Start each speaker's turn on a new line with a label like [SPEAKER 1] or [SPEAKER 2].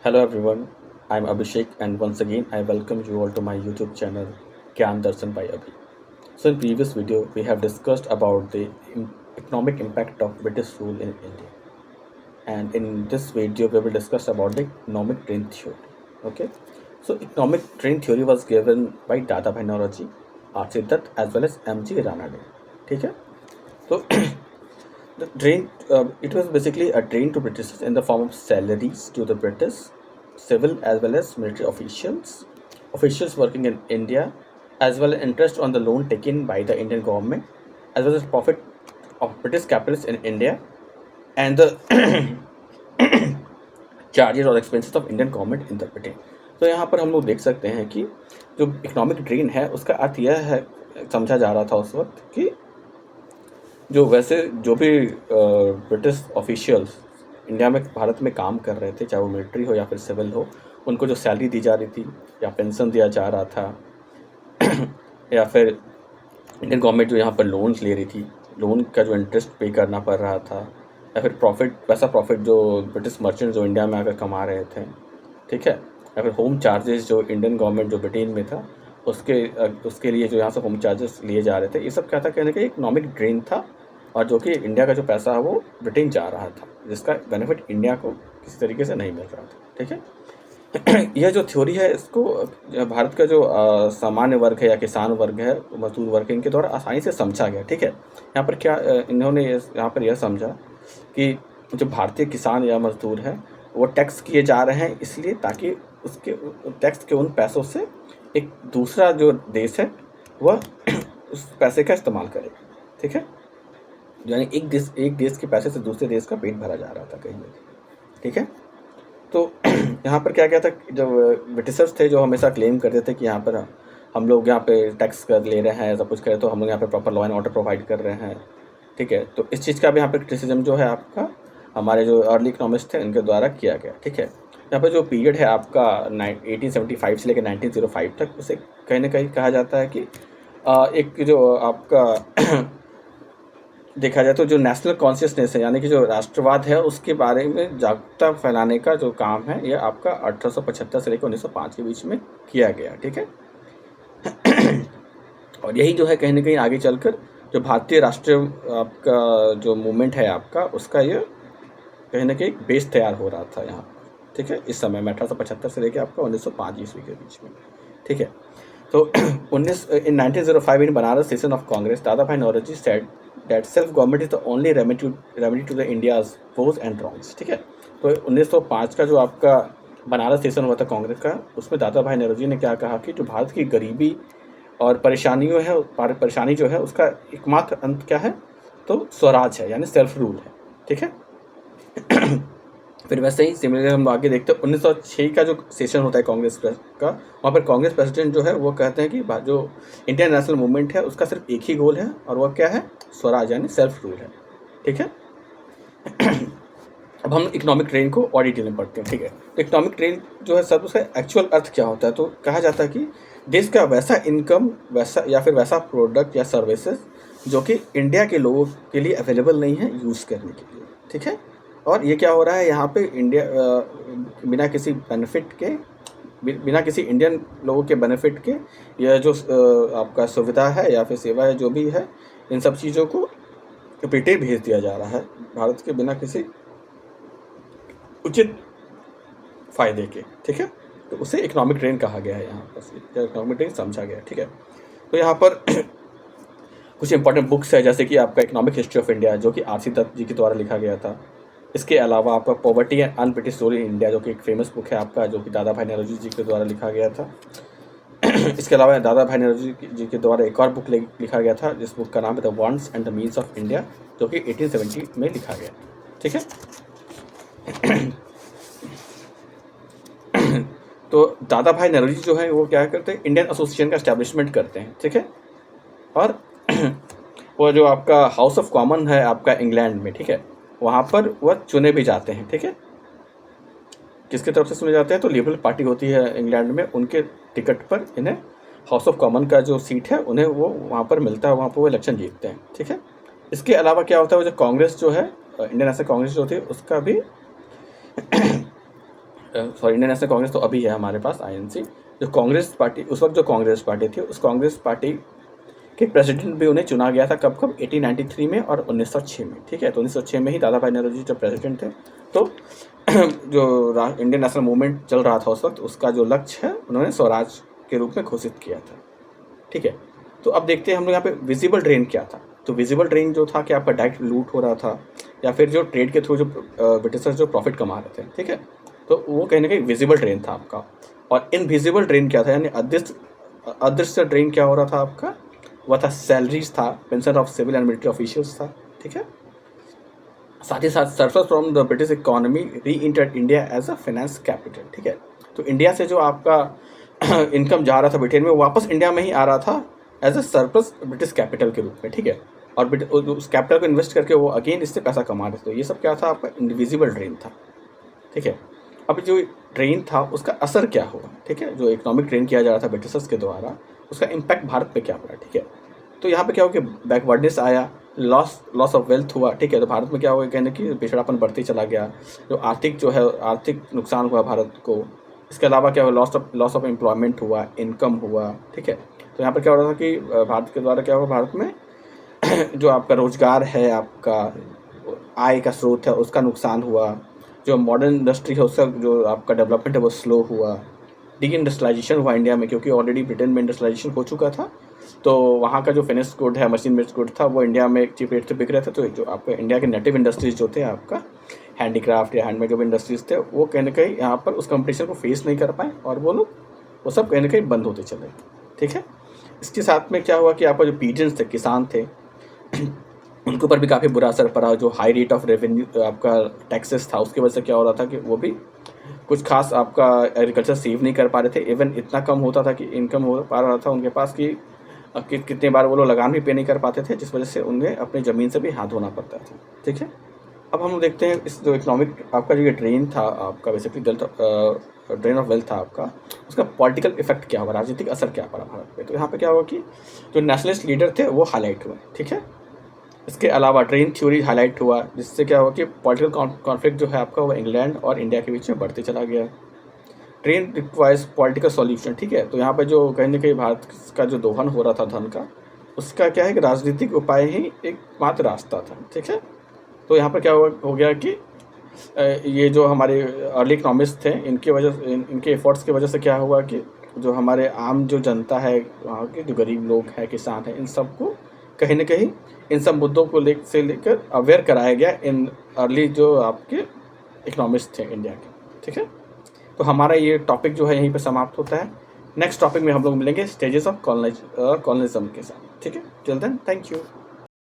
[SPEAKER 1] Hello everyone, I'm Abhishek and once again I welcome you all to my YouTube channel Gyan Darshan by Abhi. So in previous video we have discussed about the economic impact of British rule in India, and in this video we will discuss about the economic train theory. Okay, so economic train theory was given by Dadabhai Naoroji, R.C. Dutt as well as M.G. Ranade. ठीक है, तो the drain, it was basically a drain to British in the form of salaries to the British, civil as well as military officials working in India, as well as interest on the loan taken by the Indian government, as well as profit of British capitalists in India, and the charges और expenses of Indian government in the Britain. तो यहाँ पर हम लोग देख सकते हैं कि जो इकोनॉमिक ड्रेन है उसका अर्थ यह है, समझा जा रहा था उस वक्त कि जो भी ब्रिटिश ऑफिशियल्स इंडिया में भारत में काम कर रहे थे, चाहे वो मिलिट्री हो या फिर सिविल हो, उनको जो सैलरी दी जा रही थी या पेंशन दिया जा रहा था या फिर इंडियन गवर्नमेंट जो यहाँ पर लोन्स ले रही थी, लोन का जो इंटरेस्ट पे करना पड़ रहा था, या फिर वैसा प्रॉफिट जो ब्रिटिश मर्चेंट जो इंडिया में आकर कमा रहे थे, ठीक है, या फिर होम चार्जेस जो इंडियन गवर्नमेंट जो ब्रिटेन में था उसके लिए जो यहाँ से होम चार्जेस लिए जा रहे थे, ये सब क्या था, कहने का इकोनॉमिक ड्रेन था, और जो कि इंडिया का जो पैसा है वो ब्रिटेन जा रहा था, जिसका बेनिफिट इंडिया को किसी तरीके से नहीं मिल रहा था। ठीक है, यह जो थ्योरी है इसको भारत का जो सामान्य वर्ग है या किसान वर्ग है, मजदूर वर्ग है, इनके द्वारा आसानी से समझा गया। ठीक है, यहाँ पर क्या इन्होंने यहाँ पर यह समझा कि जो भारतीय किसान या मजदूर है वो टैक्स किए जा रहे हैं इसलिए ताकि उसके टैक्स के उन पैसों से एक दूसरा जो देश है वह उस पैसे का इस्तेमाल करे। ठीक है, यानी एक देश के पैसे से दूसरे देश का पेट भरा जा रहा था कहीं ना कहीं। ठीक है, तो यहाँ पर क्या क्या था, जब ब्रिटिशर्स थे जो हमेशा क्लेम करते थे कि यहाँ पर हम लोग यहाँ पे टैक्स कर ले रहे हैं, सब कुछ करें, तो हम लोग यहाँ पे proper law and order provide कर रहे हैं। ठीक है, तो इस चीज़ का भी यहाँ पे क्रिटिसिज्म जो है आपका हमारे जो अर्ली इकोनॉमिस्ट थे इनके द्वारा किया गया। ठीक है, यहाँ पर जो पीरियड है आपका 1875 से लेकर 1905 तक, उसे कहीं ना कहीं कहा जाता है कि एक जो आपका देखा जाए तो जो नेशनल कॉन्शियसनेस है, यानी कि जो राष्ट्रवाद है, उसके बारे में जागरूकता फैलाने का जो काम है ये आपका 1875 से लेकर 1905 के बीच में किया गया। ठीक है, और यही जो है कहीं ना कहीं आगे चलकर जो भारतीय राष्ट्रीय आपका जो मूवमेंट है आपका, उसका ये कहीं ना कहीं बेस तैयार हो रहा था यहाँ। ठीक है, इस समय में 1875 से लेकर आपका 1905 ईस्वी के बीच में। ठीक है, तो 1905 in Banaras session of Congress, Dadabhai Naoroji said that self government is the only remedy to the India's woes and wrongs. ठीक है, तो 1905 का जो आपका बनारस सेशन हुआ था कांग्रेस का, उसमें दादा भाई नौरोजी ने क्या कहा कि जो भारत की गरीबी और परेशानी जो है उसका एकमात्र अंत क्या है, तो स्वराज है, यानी सेल्फ रूल है। ठीक है, फिर वैसे ही सिमिलर हम आगे देखते हैं 1906 का जो सेशन होता है कांग्रेस का, वहाँ पर कांग्रेस प्रेसिडेंट जो है वो कहते हैं कि जो इंडियन नेशनल मूवमेंट है उसका सिर्फ एक ही गोल है, और वह क्या है, स्वराज यानी सेल्फ रूल है। ठीक है, अब हम इकोनॉमिक ट्रेन को और डिटेल में पढ़ते हैं। ठीक है, तो इकोनॉमिक ट्रेन जो है सब उसका एक्चुअल अर्थ क्या होता है, तो कहा जाता है कि देश का वैसा इनकम वैसा या फिर वैसा प्रोडक्ट या सर्विसेज जो कि इंडिया के लोगों के लिए अवेलेबल नहीं है यूज़ करने के लिए। ठीक है, और ये क्या हो रहा है यहाँ पे इंडिया बिना किसी बेनिफिट के, बिना किसी इंडियन लोगों के बेनिफिट के, यह जो आपका सुविधा है या फिर सेवा है जो भी है, इन सब चीज़ों को ब्रिटेन भेज दिया जा रहा है भारत के बिना किसी उचित फायदे के। ठीक है, तो उसे इकोनॉमिक ट्रेन कहा गया है, यहाँ पर इकोनॉमिक ट्रेन समझा गया। ठीक है, तो यहाँ पर कुछ इंपॉर्टेंट बुक्स है, जैसे कि आपका इकोनॉमिक हिस्ट्री ऑफ इंडिया जो कि R.C. दत्त जी के द्वारा लिखा गया था। इसके अलावा आपका poverty and un British rule in India जो कि एक फेमस बुक है आपका, जो कि दादा भाई नौरोजी जी के द्वारा लिखा गया था। इसके अलावा दादा भाई नौरोजी जी के द्वारा एक और बुक लिखा गया था, जिस बुक का नाम है the wants and the means of India, जो कि 1870 में लिखा गया। ठीक है, तो दादा भाई नौरोजी जो है वो क्या करते हैं, इंडियन एसोसिएशन का एस्टैब्लिशमेंट करते हैं। ठीक है, और वो जो आपका हाउस ऑफ कॉमन है आपका इंग्लैंड में, ठीक है, वहाँ पर वह चुने भी जाते हैं। ठीक है, किसकी तरफ से चुने जाते हैं, तो लिबरल पार्टी होती है इंग्लैंड में, उनके टिकट पर इन्हें हाउस ऑफ कॉमन का जो सीट है उन्हें वो वहाँ पर मिलता है, वहाँ पर वो इलेक्शन जीतते हैं। ठीक है, इसके अलावा क्या होता है, वो जो कांग्रेस जो है, इंडियन नेशनल कांग्रेस जो होती है, उसका भी सॉरी इंडियन नेशनल कांग्रेस तो अभी है हमारे पास आईएनसी। जो कांग्रेस पार्टी उस वक्त जो कांग्रेस पार्टी थी, उस कांग्रेस पार्टी के प्रेसिडेंट भी उन्हें चुना गया था कब 1893 में और 1906 में। ठीक है, तो 1906 में ही दादा भाई नौरोजी जब प्रेसिडेंट थे, तो जो इंडियन नेशनल मूवमेंट चल रहा था उस वक्त, उसका जो लक्ष्य है उन्होंने स्वराज के रूप में घोषित किया था। ठीक है, तो अब देखते हैं हम लोग यहाँ पे विजिबल ड्रेन क्या था। तो विजिबल ड्रेन जो था कि आपका डायरेक्ट लूट हो रहा था या फिर जो ट्रेड के थ्रू जो ब्रिटिशर्स जो प्रॉफिट कमा रहे थे। ठीक है, तो वो कहीं ना कहीं विजिबल ड्रेन था आपका। और इनविजिबल ड्रेन क्या था, यानी अदृश्य ड्रेन क्या हो रहा था आपका, वह था सैलरीज था, pension of civil and military officials था। ठीक है, साथ ही साथ surplus from the British economy re entered India as a finance capital. ठीक है, तो इंडिया से जो आपका इनकम जा रहा था ब्रिटेन में, वापस इंडिया में ही आ रहा था as a surplus British capital के रूप में। ठीक है, और उस कैपिटल को इन्वेस्ट करके वो अगेन इससे पैसा कमा रहे थे। तो ये सब क्या था, आपका इनविजिबल ड्रेन था। ठीक है, अब जो ड्रेन था उसका असर क्या हुआ। ठीक है, जो इकोनॉमिक ड्रेन किया जा रहा था ब्रिटिशर्स के द्वारा, उसका इम्पैक्ट भारत पे क्या पड़ा। ठीक है, तो यहाँ पे क्या हो कि बैकवर्डनेस आया, लॉस ऑफ वेल्थ हुआ। ठीक है, तो भारत में क्या हुआ, कहने की पिछड़ापन बढ़ती चला गया, जो आर्थिक नुकसान हुआ भारत को। इसके अलावा क्या हुआ, लॉस ऑफ एम्प्लॉयमेंट हुआ, इनकम हुआ। ठीक है, तो यहाँ पर क्या हो रहा था कि भारत के द्वारा क्या हुआ, भारत में जो आपका रोजगार है, आपका आय का स्रोत है, उसका नुकसान हुआ। जो मॉडर्न इंडस्ट्री है उसका जो आपका डेवलपमेंट है वो स्लो हुआ। डी इंडस्ट्रियलाइजेशन हुआ इंडिया में, क्योंकि ऑलरेडी ब्रिटेन में इंडस्ट्रियलाइजेशन हो चुका था, तो वहाँ का जो फिनिश गुड है, मशीन मेड गुड था, वो इंडिया में चीप रेट से बिक रहे थे। तो जो आपका इंडिया के नेटिव इंडस्ट्रीज जो थे, आपका हैंडीक्राफ्ट या हैंडमेड जो इंडस्ट्रीज थे, वो कहीं ना कहीं यहाँ पर उस कंपटीशन को फेस नहीं कर पाए और वो सब कहीं ना कहीं बंद होते चले। ठीक है, इसके साथ में क्या हुआ कि आपका जो पीजेंट्स थे, किसान थे, उनके ऊपर भी काफ़ी बुरा असर पड़ा। जो हाई रेट ऑफ रेवेन्यू आपका टैक्सेस था, उसकी वजह से क्या हो रहा था कि वो भी कुछ खास आपका एग्रीकल्चर सेव नहीं कर पा रहे थे। इवन इतना कम होता था कि इनकम हो पा रहा था उनके पास कि कितने बार वो लोग लगान भी पे नहीं कर पाते थे, जिस वजह से उन्हें अपनी ज़मीन से भी हाथ धोना पड़ता था। ठीक है, अब हम देखते हैं इस जो इकोनॉमिक आपका जो ये ड्रेन था आपका, बेसिकली ड्रेन ऑफ वेल्थ था आपका, उसका पॉलिटिकल इफेक्ट क्या हुआ, राजनीतिक असर क्या पड़ा भारत पे। तो यहाँ पे क्या हुआ कि जो नेशनलिस्ट लीडर थे वो हाईलाइट हुए। ठीक है, इसके अलावा ड्रेन थ्योरी हाईलाइट हुआ, जिससे क्या हुआ कि पॉलिटिकल कॉन्फ्लिक्ट जो है आपका वो इंग्लैंड और इंडिया के बीच में बढ़ते चला गया। Drain requires political solution. ठीक है, तो यहाँ पे जो कहीं ना कहीं भारत का जो दोहन हो रहा था धन का, उसका क्या है कि राजनीतिक उपाय ही एकमात्र रास्ता था। ठीक है, तो यहाँ पर क्या हो गया कि ये जो हमारे अर्ली इकोनॉमिस्ट थे, इनके एफर्ट्स की वजह से क्या हुआ कि जो हमारे आम जो जनता है, वहाँ के जो गरीब लोग हैं, किसान हैं, इन सबको कहीं ना कहीं इन सब मुद्दों को लेकर अवेयर कराया गया इन अर्ली जो आपके इकोनॉमिस्ट थे इंडिया के। ठीक है, तो हमारा ये टॉपिक जो है यहीं पे समाप्त होता है। नेक्स्ट टॉपिक में हम लोग मिलेंगे स्टेजेस ऑफ कॉलोनिज्म के साथ। ठीक है, टिल देन थैंक यू।